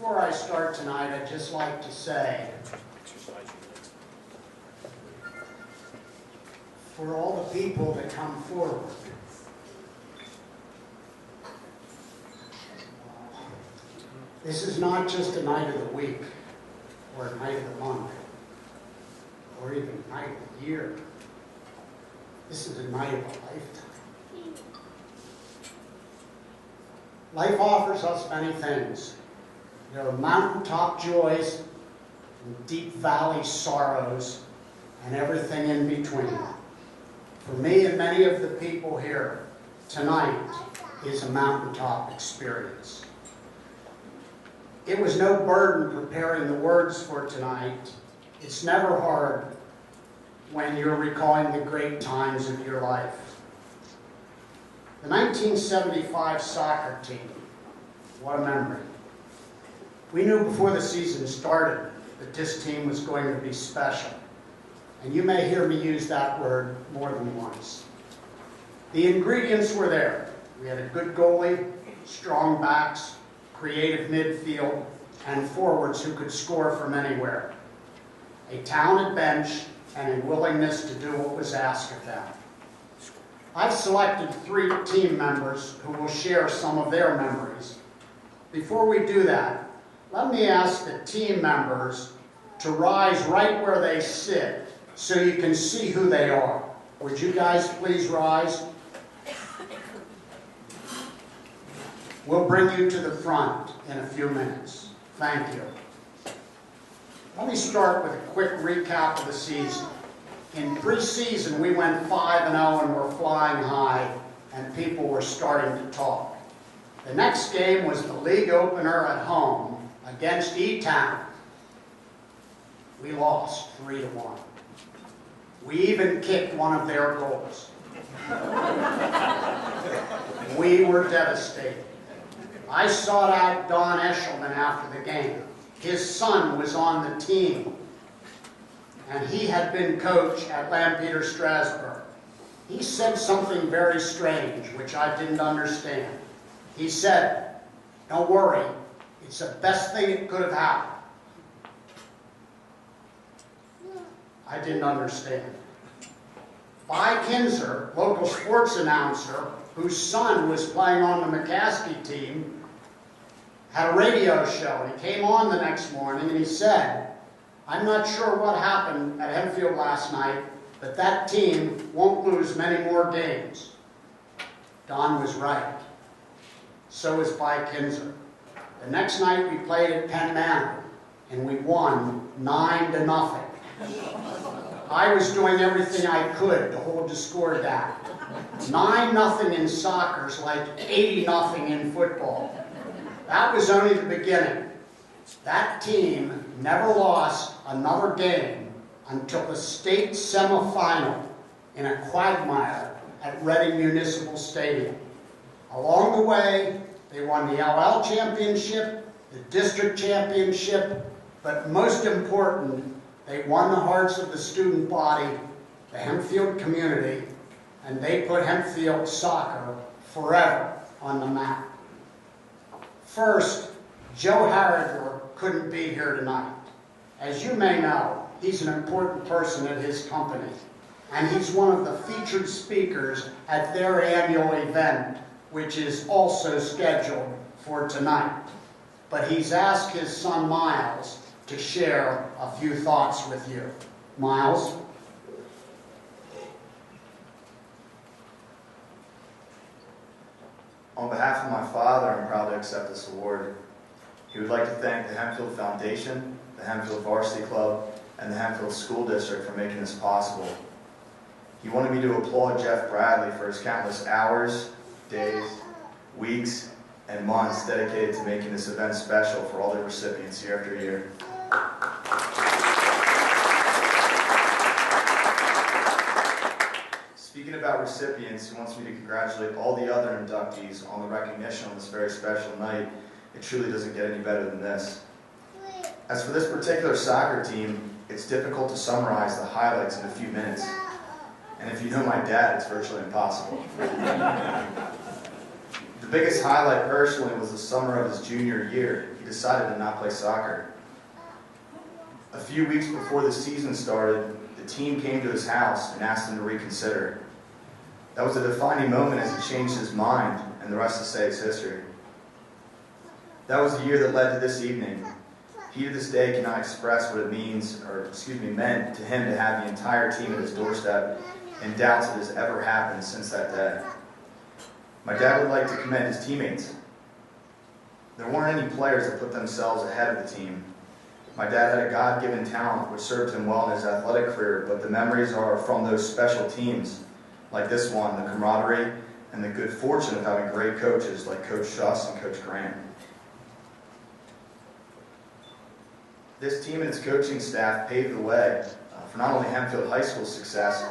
Before I start tonight, I'd just like to say, for all the people that come forward, this is not just a night of the week, or a night of the month, or even a night of the year. This is a night of a lifetime. Life offers us many things. There are mountaintop joys, and deep valley sorrows, and everything in between. For me and many of the people here, tonight is a mountaintop experience. It was no burden preparing the words for tonight. It's never hard when you're recalling the great times of your life. The 1975 soccer team, what a memory. We knew before the season started that this team was going to be special. And you may hear me use that word more than once. The ingredients were there. We had a good goalie, strong backs, creative midfield, and forwards who could score from anywhere. A talented bench and a willingness to do what was asked of them. I've selected 3 team members who will share some of their memories. Before we do that, let me ask the team members to rise right where they sit so you can see who they are. Would you guys please rise? We'll bring you to the front in a few minutes. Thank you. Let me start with a quick recap of the season. In pre-season, we went 5-0 and were flying high, and people were starting to talk. The next game was the league opener at home against E-Town. We lost 3-1. We even kicked one of their goals. We were devastated. I sought out Don Eshelman after the game. His son was on the team, and he had been coach at Lampeter Strasbourg. He said something very strange, which I didn't understand. He said, "Don't worry, it's the best thing that could have happened." I didn't understand. Vi Kinzer, local sports announcer, whose son was playing on the McCaskey team, had a radio show, and he came on the next morning and he said, "I'm not sure what happened at Hempfield last night, but that team won't lose many more games." Don was right. So was Vi Kinzer. The next night we played at Penn Manor, and we won 9-0. I was doing everything I could to hold the score down. 9-0 in soccer is like 80-0 in football. That was only the beginning. That team never lost another game until the state semifinal in a quagmire at Reading Municipal Stadium. Along the way, they won the LL Championship, the District Championship, but most important, they won the hearts of the student body, the Hempfield community, and they put Hempfield soccer forever on the map. First, Joe Harriger couldn't be here tonight. As you may know, he's an important person at his company, and he's one of the featured speakers at their annual event, which is also scheduled for tonight. But he's asked his son Miles to share a few thoughts with you. Miles? On behalf of my father, I'm proud to accept this award. He would like to thank the Hempfield Foundation, the Hempfield Varsity Club, and the Hempfield School District for making this possible. He wanted me to applaud Jeff Bradley for his countless hours, days, weeks, and months dedicated to making this event special for all the recipients year after year. Speaking about recipients, he wants me to congratulate all the other inductees on the recognition on this very special night. It truly doesn't get any better than this. As for this particular soccer team, it's difficult to summarize the highlights in a few minutes. And if you know my dad, it's virtually impossible. The biggest highlight personally was the summer of his junior year. He decided to not play soccer. A few weeks before the season started, the team came to his house and asked him to reconsider. That was a defining moment as he changed his mind, and the rest to say is history. That was the year that led to this evening. He to this day cannot express what it meant to him to have the entire team at his doorstep, and doubts it has ever happened since that day. My dad would like to commend his teammates. There weren't any players that put themselves ahead of the team. My dad had a God-given talent which served him well in his athletic career, but the memories are from those special teams, like this one, the camaraderie, and the good fortune of having great coaches like Coach Schuss and Coach Grant. This team and its coaching staff paved the way for not only Hempfield High School's success,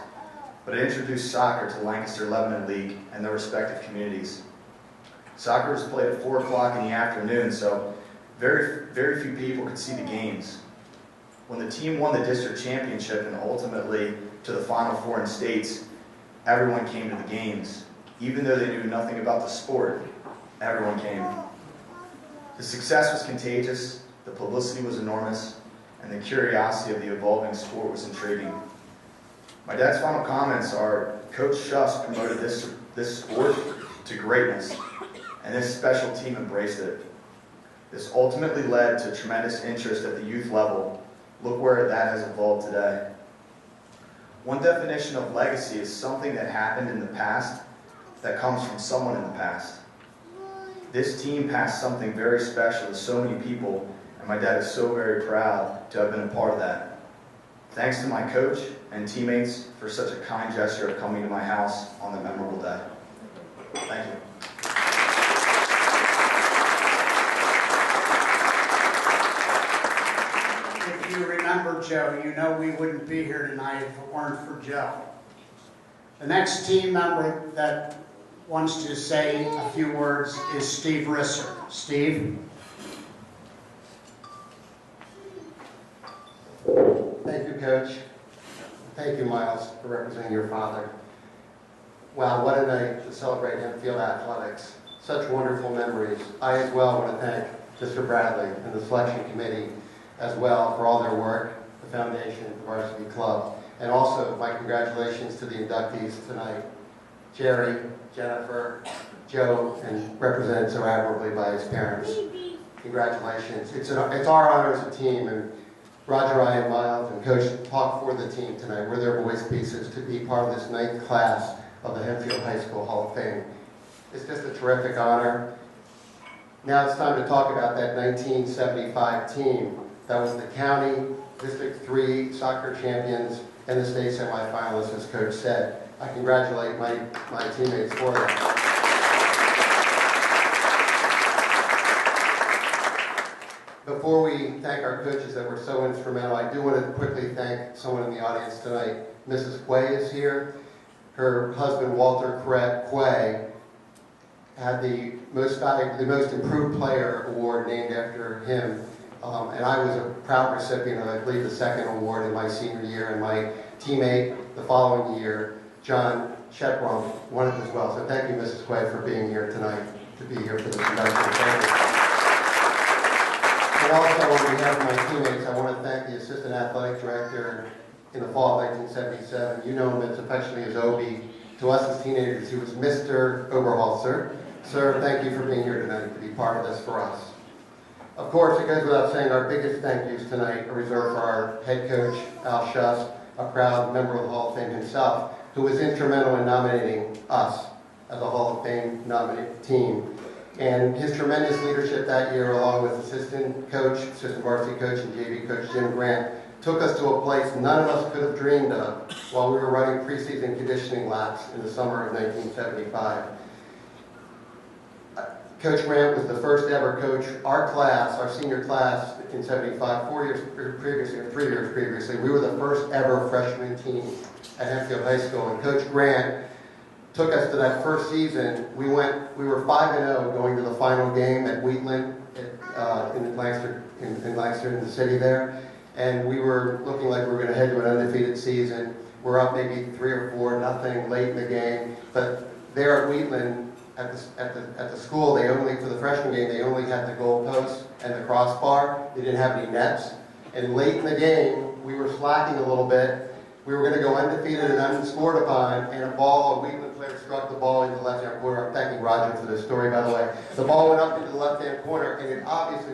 but it introduced soccer to Lancaster Lebanon League and their respective communities. Soccer was played at 4 o'clock in the afternoon, so very few people could see the games. When the team won the district championship and ultimately to the Final Four in states, everyone came to the games. Even though they knew nothing about the sport, everyone came. The success was contagious, the publicity was enormous, and the curiosity of the evolving sport was intriguing. My dad's final comments are, Coach Schuss promoted this sport to greatness, and this special team embraced it. This ultimately led to tremendous interest at the youth level. Look where that has evolved today. One definition of legacy is something that happened in the past that comes from someone in the past. This team passed something very special to so many people, and my dad is so very proud to have been a part of that. Thanks to my coach and teammates for such a kind gesture of coming to my house on the memorable day. Thank you. If you remember Joe, you know we wouldn't be here tonight if it weren't for Joe. The next team member that wants to say a few words is Steve Risser. Steve? Thank you, Coach. Thank you, Miles, for representing your father. Wow, what a night to celebrate Hempfield Athletics. Such wonderful memories. I as well want to thank Mr. Bradley and the selection committee as well for all their work, the foundation, the varsity club, and also my congratulations to the inductees tonight. Jerry, Jennifer, Joe, and represented so admirably by his parents. Congratulations. It's our honor as a team, and Roger, I, and Miles, and Coach talk for the team tonight. We're their voice pieces to be part of this 9th class of the Hempfield High School Hall of Fame. It's just a terrific honor. Now it's time to talk about that 1975 team. That was the county, District 3 soccer champions, and the state semifinalists, as Coach said. I congratulate my teammates for that. Before we thank our coaches that were so instrumental, I do want to quickly thank someone in the audience tonight. Mrs. Quay is here. Her husband, Walter Quay, had the most improved player award named after him. And I was a proud recipient of, I believe, the 2nd award in my senior year, and my teammate the following year, John Shetbrom, won it as well. So thank you, Mrs. Quay, for being here tonight, to be here for this induction. Thank you. And also, on behalf of my teammates, I want to thank the assistant athletic director in the fall of 1977. You know him as affectionately as Obi. To us as teenagers, he was Mr. Oberholzer. Sir, thank you for being here tonight to be part of this for us. Of course, it goes without saying, our biggest thank yous tonight are reserved for our head coach, Al Schuss, a proud member of the Hall of Fame himself, who was instrumental in nominating us as a Hall of Fame nominated team. And his tremendous leadership that year, along with assistant varsity coach, and JV coach Jim Grant, took us to a place none of us could have dreamed of while we were running preseason conditioning laps in the summer of 1975. Coach Grant was the first ever coach. Our class, our senior class in 75, 3 years previously, we were the first ever freshman team at Hempfield High School. And Coach Grant took us to that first season. We were 5-0 going to the final game at Wheatland in Lancaster, in the city there. And we were looking like we were going to head to an undefeated season. We're up maybe 3 or 4-0 late in the game. But there at Wheatland, at the school, they only, for the freshman game, they only had the goal post and the crossbar. They didn't have any nets. And late in the game, we were slacking a little bit. We were going to go undefeated and unscored upon, and a Wheatland player struck the ball into the left-hand corner. I'm thanking Roger for this story, by the way. The ball went up into the left-hand corner, and it obviously